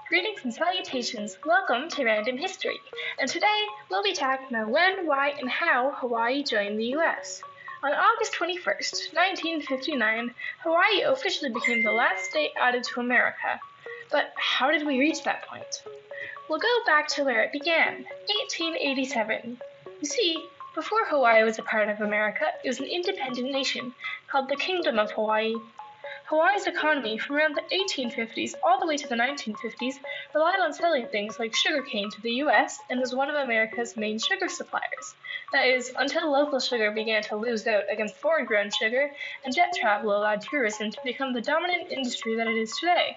Greetings and salutations, welcome to Random History, and today we'll be talking about when, why, and how Hawaii joined the US. On August 21st, 1959, Hawaii officially became the last state added to America. But how did we reach that point? We'll go back to where it began, 1887. You see, before Hawaii was a part of America, it was an independent nation called the Kingdom of Hawaii. Hawaii's economy from around the 1850s all the way to the 1950s relied on selling things like sugarcane to the US and was one of America's main sugar suppliers. That is, until local sugar began to lose out against foreign-grown sugar and jet travel allowed tourism to become the dominant industry that it is today.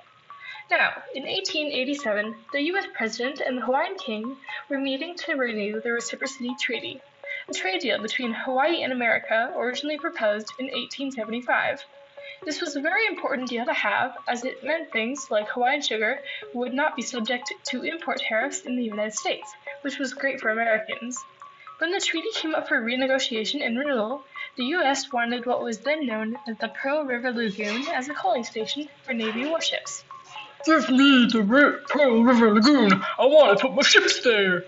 Now, in 1887, the US President and the Hawaiian King were meeting to renew the Reciprocity Treaty, a trade deal between Hawaii and America originally proposed in 1875. This was a very important deal to have, as it meant things like Hawaiian sugar would not be subject to import tariffs in the United States, which was great for Americans. When the treaty came up for renegotiation and renewal, the U.S. wanted what was then known as the Pearl River Lagoon as a coaling station for Navy warships. Give me the Pearl River Lagoon. I want to put my ships there.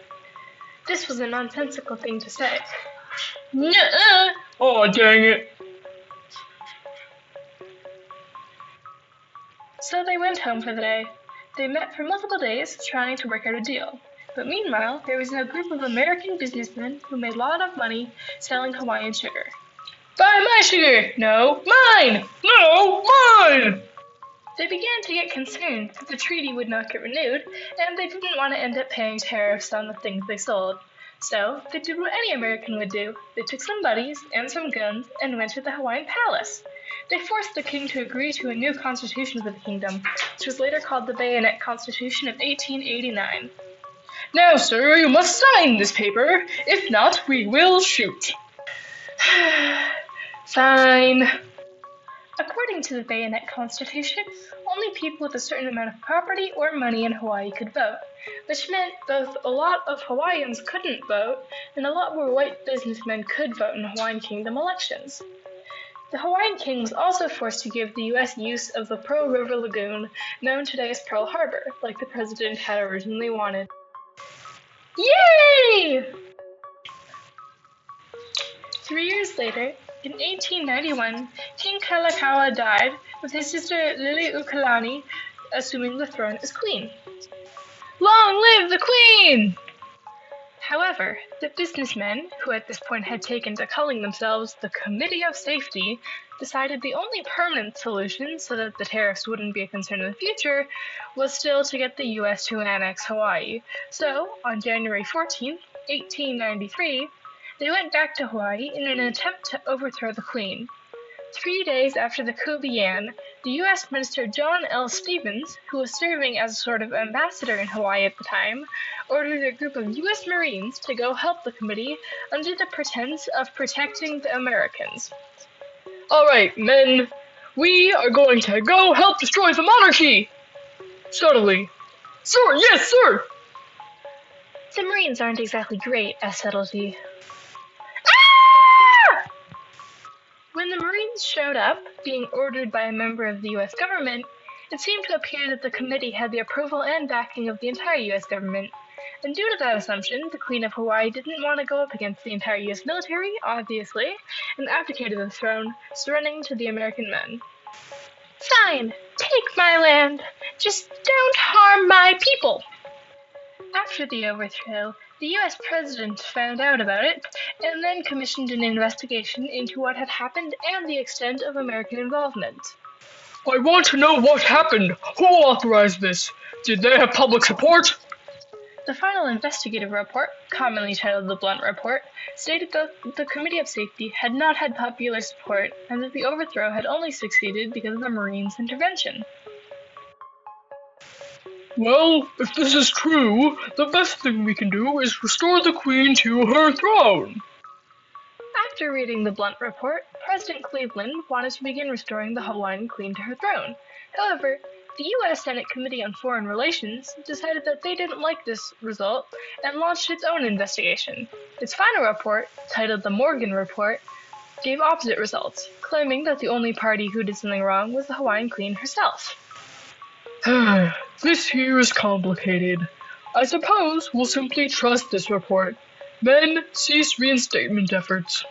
This was a nonsensical thing to say. Nuh-uh. Oh, dang it. So they went home for the day. They met for multiple days trying to work out a deal. But meanwhile, there was a group of American businessmen who made a lot of money selling Hawaiian sugar. Buy my sugar! No, mine! No, mine! They began to get concerned that the treaty would not get renewed, and they didn't want to end up paying tariffs on the things they sold. So they did what any American would do. They took some buddies and some guns and went to the Hawaiian palace. They forced the king to agree to a new constitution for the kingdom, which was later called the Bayonet Constitution of 1889. Now, sir, you must sign this paper. If not, we will shoot. Fine. According to the Bayonet Constitution, only people with a certain amount of property or money in Hawaii could vote, which meant both a lot of Hawaiians couldn't vote and a lot more white businessmen could vote in Hawaiian Kingdom elections. The Hawaiian king was also forced to give the U.S. use of the Pearl River Lagoon, known today as Pearl Harbor, like the president had originally wanted. Yay! 3 years later, in 1891, King Kalakaua died, with his sister Liliuokalani assuming the throne as queen. Long live the queen! However, the businessmen, who at this point had taken to calling themselves the Committee of Safety, decided the only permanent solution so that the tariffs wouldn't be a concern in the future was still to get the U.S. to annex Hawaii. So, on January 14, 1893, they went back to Hawaii in an attempt to overthrow the Queen. 3 days after the coup began, the U.S. Minister John L. Stevens, who was serving as a sort of ambassador in Hawaii at the time, ordered a group of U.S. Marines to go help the committee under the pretense of protecting the Americans. All right, men, we are going to go help destroy the monarchy! Subtly. Sir, yes, sir! The Marines aren't exactly great at subtlety. When the Marines showed up, being ordered by a member of the U.S. government, it seemed to appear that the committee had the approval and backing of the entire U.S. government. And due to that assumption, the Queen of Hawaii didn't want to go up against the entire U.S. military, obviously, and abdicated the throne, surrendering to the American men. Fine, take my land, just don't harm my people. After the overthrow, the U.S. President found out about it, and then commissioned an investigation into what had happened and the extent of American involvement. I want to know what happened. Who authorized this? Did they have public support? The final investigative report, commonly titled the Blunt Report, stated that the Committee of Safety had not had popular support and that the overthrow had only succeeded because of the Marines' intervention. Well, if this is true, the best thing we can do is restore the Queen to her throne. After reading the Blunt Report, President Cleveland wanted to begin restoring the Hawaiian Queen to her throne. However, the U.S. Senate Committee on Foreign Relations decided that they didn't like this result and launched its own investigation. Its final report, titled the Morgan Report, gave opposite results, claiming that the only party who did something wrong was the Hawaiian Queen herself. This here is complicated. I suppose we'll simply trust this report. Men, cease reinstatement efforts.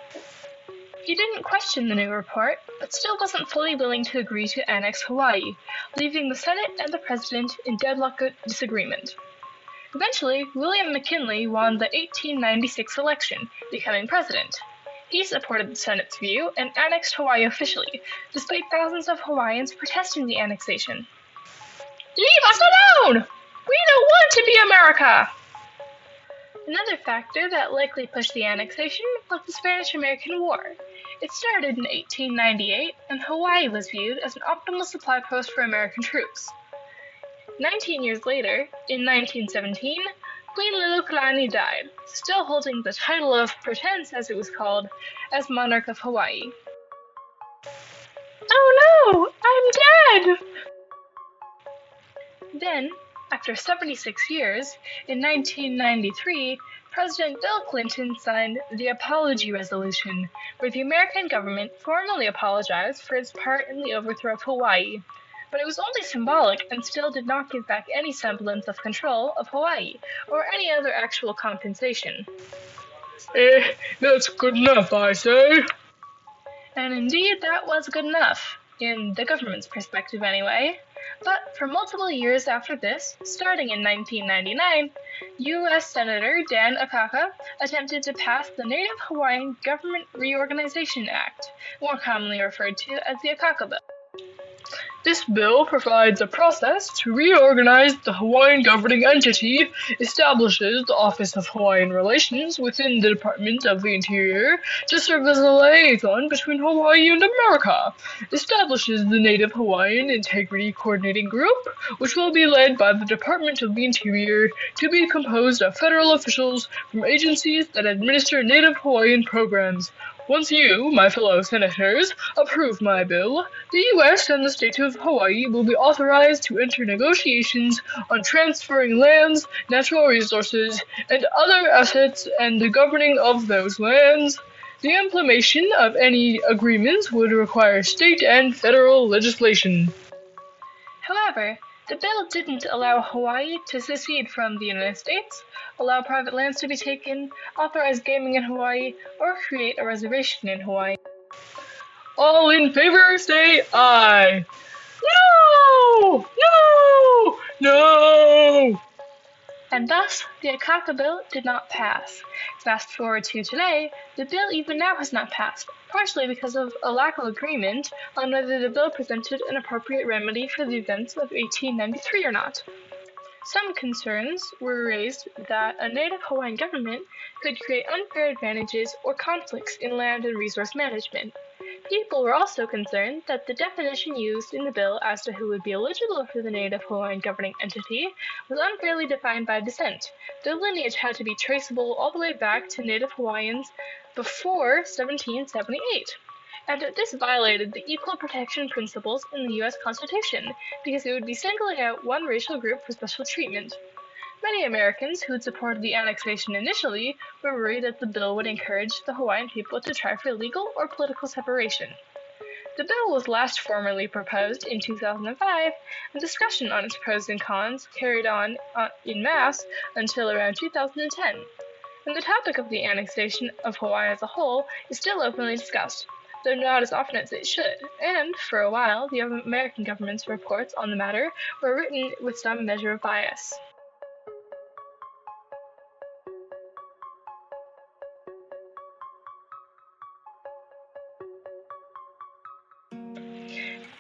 He didn't question the new report, but still wasn't fully willing to agree to annex Hawaii, leaving the Senate and the President in deadlocked disagreement. Eventually, William McKinley won the 1896 election, becoming president. He supported the Senate's view and annexed Hawaii officially, despite thousands of Hawaiians protesting the annexation. Leave us alone! We don't want to be America! Another factor that likely pushed the annexation was the Spanish-American War. It started in 1898, and Hawaii was viewed as an optimal supply post for American troops. 19 years later, in 1917, Queen Liliuokalani died, still holding the title of pretense, as it was called, as monarch of Hawaii. Oh no! I'm dead! Then, after 76 years, in 1993, President Bill Clinton signed the Apology Resolution, where the American government formally apologized for its part in the overthrow of Hawaii. But it was only symbolic and still did not give back any semblance of control of Hawaii, or any other actual compensation. That's good enough, I say. And indeed, that was good enough, in the government's perspective anyway. But for multiple years after this, starting in 1999, U.S. Senator Dan Akaka attempted to pass the Native Hawaiian Government Reorganization Act, more commonly referred to as the Akaka Bill. This bill provides a process to reorganize the Hawaiian governing entity, establishes the Office of Hawaiian Relations within the Department of the Interior to serve as a liaison between Hawaii and America, establishes the Native Hawaiian Integrity Coordinating Group, which will be led by the Department of the Interior, to be composed of federal officials from agencies that administer Native Hawaiian programs. Once you, my fellow senators, approve my bill, the U.S. and the state of Hawaii will be authorized to enter negotiations on transferring lands, natural resources, and other assets and the governing of those lands. The implementation of any agreements would require state and federal legislation. However, the bill didn't allow Hawaii to secede from the United States, allow private lands to be taken, authorize gaming in Hawaii, or create a reservation in Hawaii. All in favor, say aye. No! No! No! And thus, the Akaka Bill did not pass. Fast forward to today, the bill even now has not passed, partially because of a lack of agreement on whether the bill presented an appropriate remedy for the events of 1893 or not. Some concerns were raised that a Native Hawaiian government could create unfair advantages or conflicts in land and resource management. People were also concerned that the definition used in the bill as to who would be eligible for the Native Hawaiian governing entity was unfairly defined by descent. Their lineage had to be traceable all the way back to Native Hawaiians before 1778. And this violated the equal protection principles in the U.S. Constitution, because it would be singling out one racial group for special treatment. Many Americans who had supported the annexation initially were worried that the bill would encourage the Hawaiian people to try for legal or political separation. The bill was last formally proposed in 2005, and discussion on its pros and cons carried on en masse until around 2010. And the topic of the annexation of Hawaii as a whole is still openly discussed, though not as often as it should, and, for a while, the American government's reports on the matter were written with some measure of bias.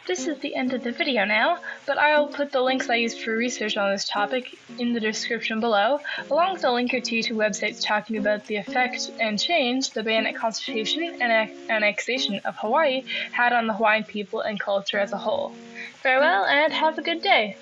This is the end of the video now, but I'll put the links I used for research on this topic in the description below, along with a link or two to websites talking about the effect and change the Ballard Constitution and annexation of Hawaii had on the Hawaiian people and culture as a whole. Farewell and have a good day!